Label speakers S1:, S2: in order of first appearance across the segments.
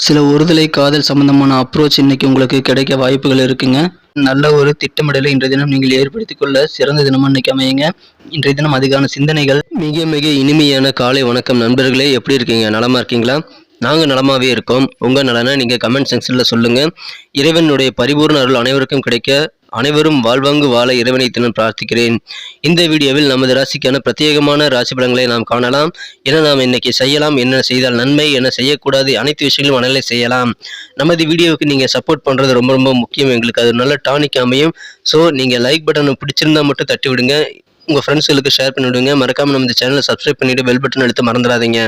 S1: சில ஒருதலை காதல் சம்பந்தமான அப்ரோச் இன்னைக்கு உங்களுக்கு கிடைக்க வாய்ப்புகள் இருக்குங்க. நல்ல ஒரு திட்டமிடலை இன்றைய தினம் நீங்கள் ஏற்படுத்திக் கொள்ள சிறந்த தினமா இன்னைக்கு அமையுங்க. இன்றைய தினம் அதுக்கான சிந்தனைகள் மிக மிக இனிமையான காலை வணக்கம் நண்பர்களே, எப்படி இருக்கீங்க? நலமா இருக்கீங்களா? நாங்க நலமாவே இருக்கோம். உங்க நலனை நீங்க கமெண்ட் செக்ஷன்ல சொல்லுங்க. இறைவனுடைய பரிபூர்ண அருள் அனைவருக்கும் கிடைக்க, அனைவரும் வாழ்வாங்கு வாழ இறைவனை தினம் பிரார்த்திக்கிறேன். இந்த வீடியோவில் நமது ராசிக்கான பிரத்யேகமான ராசி பலன்களை நாம் காணலாம். என்ன நாம் இன்னைக்கு செய்யலாம், என்ன செய்தால் நன்மை, என்ன செய்யக்கூடாது, அனைத்து விஷயங்களும் மனநிலை செய்யலாம். நமது வீடியோவுக்கு நீங்க சப்போர்ட் பண்றது ரொம்ப ரொம்ப முக்கியம். எங்களுக்கு அது நல்ல டானிக் அமையும். ஸோ நீங்க லைக் பட்டனை பிடிச்சிருந்தா மட்டும் தட்டி விடுங்க. உங்க ஃப்ரெண்ட்ஸ்களுக்கு ஷேர் பண்ணி விடுங்க. மறக்காம நம்ம இந்த சேனலை சப்ஸ்கிரைப் பண்ணிட்டு பெல் பட்டன் அழுத்த மறந்துடாதீங்க.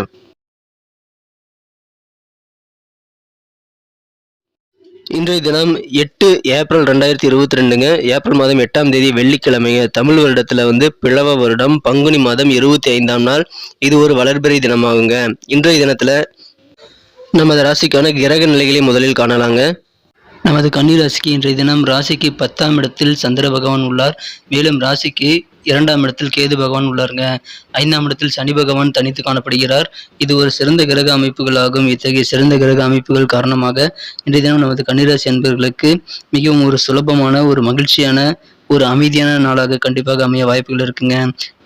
S1: இன்றைய தினம் 8 ஏப்ரல் 2022ங்க. ஏப்ரல் மாதம் 8ஆம் தேதி வெள்ளிக்கிழமைங்க. தமிழ் வருடத்துல பிளவ வருடம் பங்குனி மாதம் 25ஆம் நாள். இது ஒரு வளர்பிறை தினமாகுங்க. இன்றைய தினத்துல நமது ராசிக்கான கிரக நிலைகளை முதலில் காணலாங்க. நமது கன்னி ராசிக்கு இன்றைய தினம் ராசிக்கு 10ஆம் இடத்தில் சந்திர பகவான் உள்ளார். மேலும் ராசிக்கு 2ஆம் இடத்தில் கேது பகவான் உள்ளாருங்க. 5ஆம் இடத்தில் சனி பகவான் தனித்து காணப்படுகிறார். இது ஒரு சிறந்த கிரக அமைப்புகள் ஆகும். இத்தகைய சிறந்த கிரக அமைப்புகள் காரணமாக இன்றைய தினம் நமது கன்னிராசி அன்பர்களுக்கு மிகவும் ஒரு சுலபமான, ஒரு மகிழ்ச்சியான, ஒரு அமைதியான நாளாக கண்டிப்பாக அமைய வாய்ப்புகள் இருக்குங்க.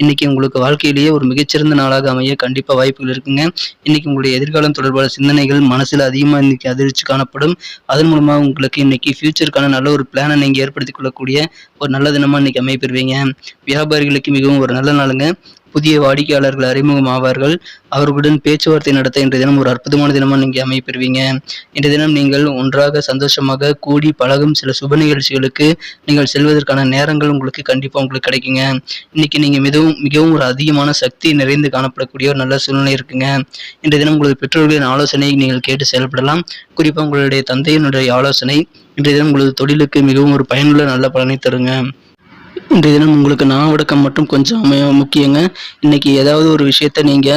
S1: இன்னைக்கு உங்களுக்கு வாழ்க்கையிலேயே ஒரு மிகச்சிறந்த நாளாக அமைய கண்டிப்பாக வாய்ப்புகள் இருக்குங்க. இன்னைக்கு உங்களுடைய எதிர்காலம் தொடர்பான சிந்தனைகள் மனசுல அதிகமாக இன்னைக்கு அதிர்ச்சி காணப்படும். அதன் மூலமாக உங்களுக்கு இன்னைக்கு ஃபியூச்சருக்கான நல்ல ஒரு பிளானை நீங்க ஏற்படுத்திக் கொள்ளக்கூடிய ஒரு நல்ல தினமா இன்னைக்கு அமைப்பெறுவீங்க. வியாபாரிகளுக்கு மிகவும் ஒரு நல்ல நாளுங்க. புதிய வாடிக்கையாளர்கள் அறிமுகம் ஆவார்கள். அவர்களுடன் பேச்சுவார்த்தை நடத்த இன்றைய தினம் ஒரு அற்புதமான தினமா நீங்க அமைப்பெறுவீங்க. இன்றைய தினம் நீங்கள் ஒன்றாக சந்தோஷமாக கூடி பழகும் சில சுப நிகழ்ச்சிகளுக்கு நீங்கள் செல்வதற்கான நேரங்கள் உங்களுக்கு கண்டிப்பா உங்களுக்கு கிடைக்குங்க. இன்னைக்கு நீங்க மிகவும் ஒரு அதிகமான சக்தி நிறைந்து காணப்படக்கூடிய ஒரு நல்ல சூழ்நிலை இருக்குங்க. இன்றைய தினம் உங்களது பெற்றோர்களின் ஆலோசனையை நீங்கள் கேட்டு செயல்படலாம். குறிப்பா உங்களுடைய தந்தையினுடைய ஆலோசனை இன்றைய தினம் உங்களது தொழிலுக்கு மிகவும் ஒரு பயனுள்ள நல்ல பலனை தருங்க. இன்றைய தினம் உங்களுக்கு நாவடக்கம் மட்டும் கொஞ்சம் முக்கியங்க. இன்னைக்கு ஏதாவது ஒரு விஷயத்த நீங்க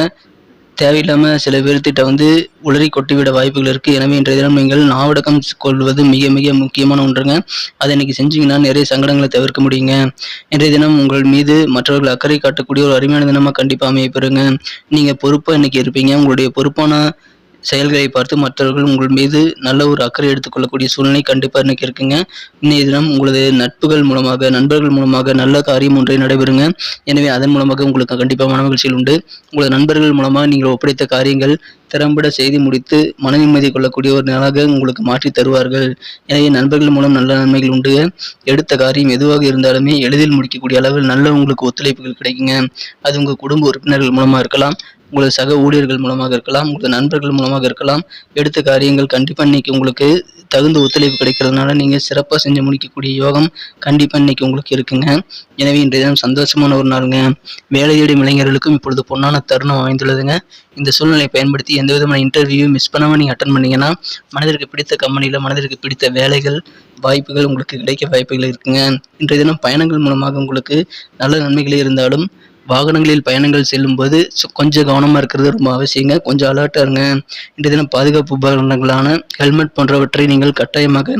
S1: தேவையில்லாம சில பேர்த்திட்ட உளறி கொட்டிவிட வாய்ப்புகள் இருக்கு. எனவே இன்றைய தினம் நீங்கள் நாவடக்கம் கொள்வது மிக மிக முக்கியமான ஒன்றுங்க. அதை இன்னைக்கு செஞ்சீங்கன்னா நிறைய சங்கடங்களை தவிர்க்க முடியுங்க. இன்றைய தினம் உங்கள் மீது மற்றவர்கள் அக்கறை காட்டக்கூடிய ஒரு அருமையான தினமா கண்டிப்பா அமையப்பெறுங்க. நீங்க பொறுப்பா இன்னைக்கு இருப்பீங்க. உங்களுடைய பொறுப்பான செயல்களை பார்த்து மற்றவர்கள் உங்கள் மீது நல்ல ஒரு அக்கறை எடுத்துக்கொள்ளக்கூடிய சூழ்நிலை கண்டிப்பா இன்னைக்கு இருக்குங்க. இன்னைய தினம் உங்களது நட்புகள் மூலமாக, நண்பர்கள் மூலமாக நல்ல காரியம் ஒன்றை நடைபெறுங்க. எனவே அதன் மூலமாக உங்களுக்கு கண்டிப்பா மன மகிழ்ச்சிகள் உண்டு. உங்களது நண்பர்கள் மூலமாக நீங்கள் ஒப்படைத்த காரியங்கள் திறம்பட செய்து முடித்து மன நிம்மதி கொள்ளக்கூடிய ஒரு நாளாக உங்களுக்கு மாற்றி தருவார்கள். எனவே நண்பர்கள் மூலம் நல்ல நன்மைகள் உண்டு. எடுத்த காரியம் எதுவாக இருந்தாலுமே எளிதில் முடிக்கக்கூடிய அளவில் நல்ல உங்களுக்கு ஒத்துழைப்புகள் கிடைக்குங்க. அது உங்க குடும்ப உறுப்பினர்கள் மூலமா இருக்கலாம், உங்களது சக ஊழியர்கள் மூலமாக இருக்கலாம், உங்களது நண்பர்கள் மூலமாக இருக்கலாம். எடுத்த காரியங்கள் கண்டிப்பா இன்னைக்கு உங்களுக்கு தகுந்த ஒத்துழைப்பு கிடைக்கிறதுனால நீங்க சிறப்பாக செஞ்சு முடிக்கக்கூடிய யோகம் கண்டிப்பா இன்னைக்கு உங்களுக்கு இருக்குங்க. எனவே இன்றைய தினம் சந்தோஷமான ஒரு நாளுங்க. வேலை தேடும் இளைஞர்களுக்கும் இப்பொழுது பொன்னான தருணம் அமைந்துள்ளதுங்க. இந்த சூழ்நிலையை பயன்படுத்தி எந்த விதமான இன்டர்வியூ மிஸ் பண்ணாம நீங்க அட்டன் பண்ணீங்கன்னா மனதிற்கு பிடித்த கம்பெனியில மனதிற்கு பிடித்த வேலைகள் வாய்ப்புகள் உங்களுக்கு கிடைக்க வாய்ப்புகள் இருக்குங்க. இன்றைய தினம் பயணங்கள் மூலமாக உங்களுக்கு நல்ல நன்மைகளே இருந்தாலும் வாகனங்களில் பயணங்கள் செல்லும்போது கொஞ்சம் கவனமா இருக்கிறது ரொம்ப அவசியங்க. கொஞ்சம் அலர்ட்டா இருங்க. இன்றைய தினம் பாதுகாப்பு உபகரணங்களான ஹெல்மெட் போன்றவற்றை நீங்கள் கட்டாயமாக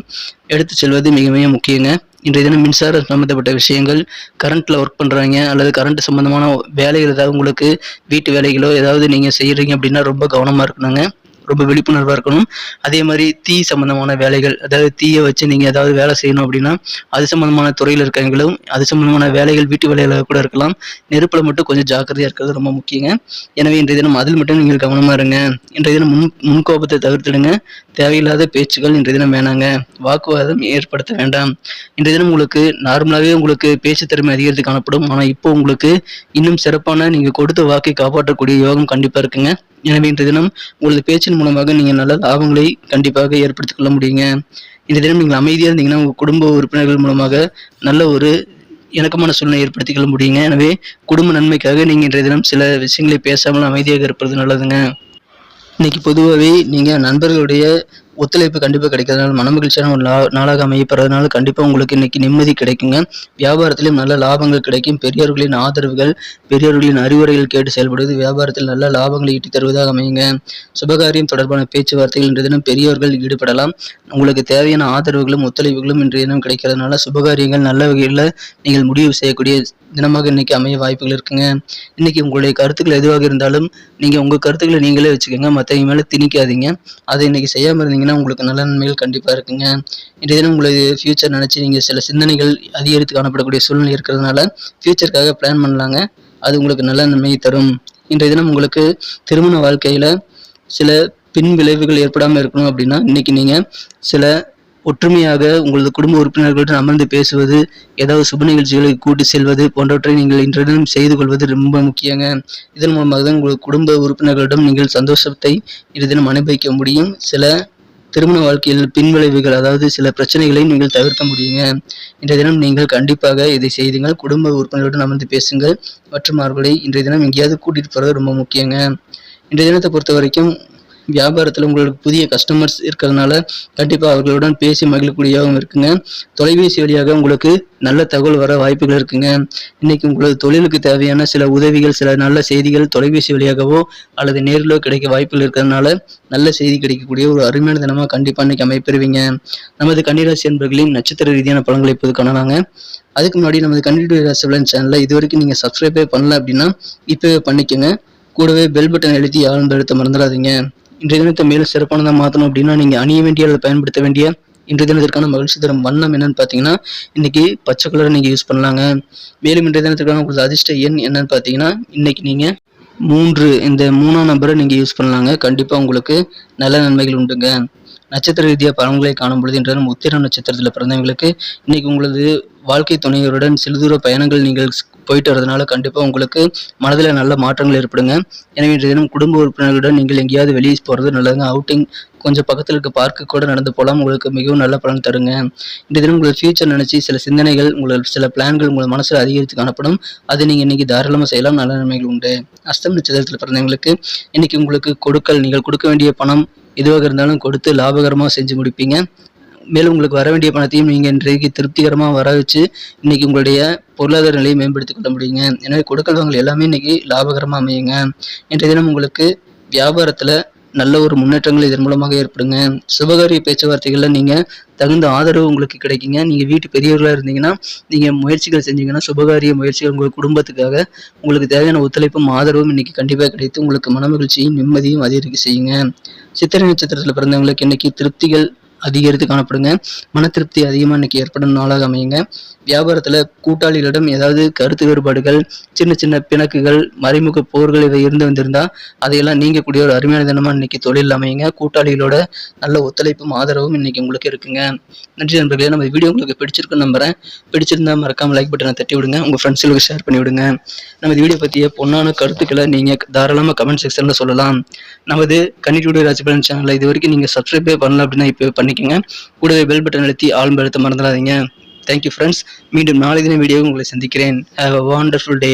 S1: எடுத்து செல்வது மிக மிக முக்கியங்க. இன்றைய தினம் மின்சாரம் சம்பந்தப்பட்ட விஷயங்கள், கரண்ட்ல ஒர்க் பண்றாங்க அல்லது கரண்ட் சம்பந்தமான வேலைகள் ஏதாவது உங்களுக்கு வீட்டு வேலைகளோ ஏதாவது நீங்க செய்யறீங்க அப்படின்னா ரொம்ப கவனமா இருக்கணுங்க. ரொம்ப விழிப்புணர்வா இருக்கணும். அதே மாதிரி தீ சம்பந்தமான வேலைகள், அதாவது தீயை வச்சு நீங்க ஏதாவது வேலை செய்யணும் அப்படின்னா அது சம்பந்தமான துறையில் இருக்கவங்களும் அது சம்பந்தமான வேலைகள் வீட்டு வேலைகளாக கூட இருக்கலாம். நெருப்புல மட்டும் கொஞ்சம் ஜாக்கிரதையா இருக்கிறது ரொம்ப முக்கியங்க. எனவே இன்றைய தினம் அதில் மட்டும் நீங்கள் கவனமா இருங்க. இன்றைய தினம் முன்கோபத்தை தவிர்த்துடுங்க. தேவையில்லாத பேச்சுகள் இன்றைய தினம் வேணாங்க. வாக்குவாதம் ஏற்படுத்த வேண்டாம். இன்றைய தினம் உங்களுக்கு நார்மலாகவே உங்களுக்கு பேச்சு திறமை அதிகரித்து காணப்படும். ஆனா இப்போ உங்களுக்கு இன்னும் சிறப்பான நீங்க கொடுத்த வாக்கை காப்பாற்றக்கூடிய யோகம் கண்டிப்பா இருக்குங்க. எனவே இன்றைய தினம் உங்களது பேச்சின் மூலமாக நீங்க நல்ல லாபங்களை கண்டிப்பாக ஏற்படுத்திக் கொள்ள முடியுங்க. இந்த தினம் நீங்கள் அமைதியா இருந்தீங்கன்னா உங்க குடும்ப உறுப்பினர்கள் மூலமாக நல்ல ஒரு இணக்கமான சூழ்நிலை ஏற்படுத்திக் கொள்ள முடியுங்க. எனவே குடும்ப நன்மைக்காக நீங்க இன்றைய தினம் சில விஷயங்களை பேசாமல் அமைதியாக இருப்பது நல்லதுங்க. இன்னைக்கு பொதுவாகவே நீங்க நண்பர்களுடைய
S2: ஒத்துழைப்பு கண்டிப்பாக கிடைக்கிறதுனால மனமகிழ்ச்சியான ஒரு நாளாக அமையப்படுறதுனால கண்டிப்பாக உங்களுக்கு இன்னைக்கு நிம்மதி கிடைக்குங்க. வியாபாரத்திலும் நல்ல லாபங்கள் கிடைக்கும். பெரியவர்களின் ஆதரவுகள், பெரியவர்களின் அறிவுரைகள் கேட்டு செயல்படுவது வியாபாரத்தில் நல்ல லாபங்களை ஈட்டி தருவதாக அமையுங்க. சுபகாரியம் தொடர்பான பேச்சுவார்த்தைகள் இன்றைய தினம் பெரியவர்கள் ஈடுபடலாம். உங்களுக்கு தேவையான ஆதரவுகளும் ஒத்துழைப்புகளும் இன்றைய தினம் கிடைக்கிறதுனால சுபகாரியங்கள் நல்ல வகையில் நீங்கள் முடிவு செய்யக்கூடிய தினமாக இன்னைக்கு அமைய வாய்ப்புகள் இருக்குங்க. இன்னைக்கு உங்களுடைய கருத்துக்கள் எதுவாக இருந்தாலும் நீங்க உங்க கருத்துக்களை நீங்களே வச்சுக்கோங்க. மற்றவங்க மேல திணிக்காதீங்க. அதை இன்னைக்கு செய்யாம இருந்தீங்கன்னா உங்களுக்கு நல்ல நன்மைகள் கண்டிப்பா இருக்குங்க. இன்றைய தினம் உங்களுடைய ஃபியூச்சர் நினைச்சு நீங்க சில சிந்தனைகள் அதிகரித்து காணப்படக்கூடிய சூழ்நிலை இருக்கிறதுனால ஃபியூச்சருக்காக பிளான் பண்ணலாங்க. அது உங்களுக்கு நல்ல நன்மையை தரும். இன்றைய தினம் உங்களுக்கு திருமண வாழ்க்கையில சில பின் விளைவுகள் ஏற்படாமல் இருக்கணும் அப்படின்னா இன்னைக்கு நீங்க சில ஒற்றுமையாக உங்களது குடும்ப உறுப்பினர்களுடன் அமர்ந்து பேசுவது, ஏதாவது சுப நிகழ்ச்சிகளுக்கு கூட்டி செல்வது போன்றவற்றை நீங்கள் இன்றைய தினம் செய்து கொள்வது ரொம்ப முக்கியங்க. இதன் மூலமாக தான் உங்கள் குடும்ப உறுப்பினர்களிடம் நீங்கள் சந்தோஷத்தை இன்றைய தினம் அனுபவிக்க முடியும். சில திருமண வாழ்க்கையில் பின்விளைவுகள், அதாவது சில பிரச்சனைகளை நீங்கள் தவிர்க்க முடியுங்க. இன்றைய தினம் நீங்கள் கண்டிப்பாக இதை செய்துங்கள். குடும்ப உறுப்பினர்களுடன் அமர்ந்து பேசுங்கள் மற்றும் அவர்களை இன்றைய தினம் எங்கேயாவது கூட்டிட்டு போறது ரொம்ப முக்கியங்க. இன்றைய தினத்தை பொறுத்த வரைக்கும் வியாபாரத்தில் உங்களுக்கு புதிய கஸ்டமர்ஸ் இருக்கிறதுனால கண்டிப்பாக அவர்களுடன் பேசி மகிழக்கூடியவும் இருக்குங்க. தொலைபேசி வழியாக உங்களுக்கு நல்ல தகவல் வர வாய்ப்புகள் இருக்குங்க. இன்னைக்கு உங்களது தொழிலுக்கு தேவையான சில உதவிகள், சில நல்ல செய்திகள் தொலைபேசி வழியாகவோ அல்லது நேரிலோ கிடைக்க வாய்ப்புகள் இருக்கிறதுனால நல்ல செய்தி கிடைக்கக்கூடிய ஒரு அருமையான தினமாக கண்டிப்பாக இன்னைக்கு அமைப்பெறுவீங்க. நமது கன்னிராசி என்பர்களின் நட்சத்திர ரீதியான பலன்களை இப்போது காணலாங்க. அதுக்கு முன்னாடி நமது கன்னிராசி பலன் சேனலை இது வரைக்கும் நீங்கள் சப்ஸ்கிரைபே பண்ணல அப்படின்னா இப்போவே பண்ணிக்கோங்க. கூடவே பெல் பட்டன் அழுத்தி ஆழ்ந்து அழுத்த மறந்துடாதீங்க. இன்றைய தினத்தை மேலும் சிறப்பானதாக மாற்றணும் அப்படின்னா நீங்கள் அணிய வேண்டிய அல்லது பயன்படுத்த வேண்டிய இன்றைய தினத்திற்கான மகிழ்ச்சி தரும் வண்ணம் என்னன்னு பார்த்தீங்கன்னா இன்னைக்கு பச்சை கலரை நீங்கள் யூஸ் பண்ணலாங்க. மேலும் இன்றைய தினத்திற்கான உங்களுக்கு அதிர்ஷ்ட எண் என்னன்னு பார்த்தீங்கன்னா இன்னைக்கு நீங்கள் 3 இந்த 3ஆம் நம்பரை நீங்கள் யூஸ் பண்ணலாங்க. கண்டிப்பாக உங்களுக்கு நல்ல நன்மைகள் உண்டுங்க. நட்சத்திர ரீதியாக பலன்களை காணும் பொழுது இன்றைய தினம் உத்திர நட்சத்திரத்தில் பிறந்தவங்களுக்கு இன்னைக்கு உங்களது வாழ்க்கை துணையருடன் சிறு தூர பயணங்கள் நீங்கள் போயிட்டு வரதுனால கண்டிப்பாக உங்களுக்கு மனதில் நல்ல மாற்றங்கள் ஏற்படுங்க. எனவே இன்றைய தினம் குடும்ப உறுப்பினர்களுடன் நீங்கள் எங்கேயாவது வெளியே போகிறது நல்லதுங்க. அவுட்டிங் கொஞ்சம் பக்கத்தில் இருக்க பார்க்கு கூட நடந்து போகலாம். உங்களுக்கு மிகவும் நல்ல பலன் தருங்க. இன்றைய தினம் உங்களோட ஃபியூச்சர் நினைச்சு சில சிந்தனைகள், உங்களோட சில பிளான்கள் உங்கள் மனசில் அதிகரித்து காணப்படும். அது நீங்கள் இன்னைக்கு தாராளமாக செய்யலாம். நல்ல நன்மைகள் உண்டு. அஸ்தம் நட்சத்திரத்தில் பிறந்தவங்களுக்கு இன்னைக்கு உங்களுக்கு நீங்கள் கொடுக்க வேண்டிய பணம் எதுவாக இருந்தாலும் கொடுத்து லாபகரமாக செஞ்சு முடிப்பீங்க. மேலும் உங்களுக்கு வர வேண்டிய பணத்தையும் நீங்கள் இன்றைக்கு திருப்திகரமாக வர வச்சு இன்னைக்கு உங்களுடைய பொருளாதார நிலையை மேம்படுத்திக் கொள்ள முடியுங்க. எனவே கொடுக்கல் வாங்கல் எல்லாமே இன்னைக்கு லாபகரமாக அமையுங்க. இன்றைய தினம் உங்களுக்கு வியாபாரத்தில் நல்ல ஒரு முன்னேற்றங்கள் இதன் மூலமாக ஏற்படுங்க. சுபகாரிய பேச்சுவார்த்தைகளில் நீங்கள் தகுந்த ஆதரவு உங்களுக்கு கிடைக்குங்க. நீங்கள் வீட்டு பெரியவர்களாக இருந்தீங்கன்னா நீங்கள் முயற்சிகள் செஞ்சீங்கன்னா சுபகாரிய முயற்சிகள் உங்கள் குடும்பத்துக்காக உங்களுக்கு தேவையான ஒத்துழைப்பும் ஆதரவும் இன்னைக்கு கண்டிப்பாக கிடைத்து உங்களுக்கு மனமகிழ்ச்சியும் நிம்மதியும் அதிகரிக்க செய்யுங்க. சித்திரை நட்சத்திரத்தில் பிறந்தவங்களுக்கு இன்னைக்கு திருப்திகள் அதிகரித்து காணப்படுங்க. மன திருப்தி அதிகமாக இன்னைக்கு ஏற்படும் நாளாக அமையுங்க. வியாபாரத்தில் கூட்டாளிகளிடம் ஏதாவது கருத்து வேறுபாடுகள், சின்ன சின்ன பிணக்குகள், மறைமுக போர்கள் இவை இருந்து வந்திருந்தால் அதையெல்லாம் நீங்கக்கூடிய ஒரு அருமையான தினமாக இன்னைக்கு தொழில் அமையுங்க. கூட்டாளிகளோட நல்ல ஒத்துழைப்பும் ஆதரவும் இன்னைக்கு உங்களுக்கு இருக்குங்க. நன்றி நண்பர்களே. நம்ம வீடியோ உங்களுக்கு பிடிச்சிருக்குன்னு நம்புறேன். பிடிச்சிருந்தா மறக்காம லைக் பட்டனை தட்டி விடுங்க. உங்கள் ஃப்ரெண்ட்ஸுகளுக்கு ஷேர் பண்ணி விடுங்க. நம்ம வீடியோ பற்றிய பொன்னான கருத்துக்களை நீங்கள் தாராளமாக கமெண்ட் செக்ஷனில் சொல்லலாம். நமது கன்னிராசி ராசிபலன் சேனலை இது வரைக்கும் நீங்கள் சப்ஸ்கிரைபே பண்ணல அப்படின்னா இப்போ பண்ணிக்கோங்க. கூடவே பெல் பட்டன் அழுத்தி ஆல் அழுத்த மறந்துடாதீங்க. Thank you friends. மீண்டும் நாளை தின வீடியோவில் உங்களை சந்திக்கிறேன். Have a wonderful day.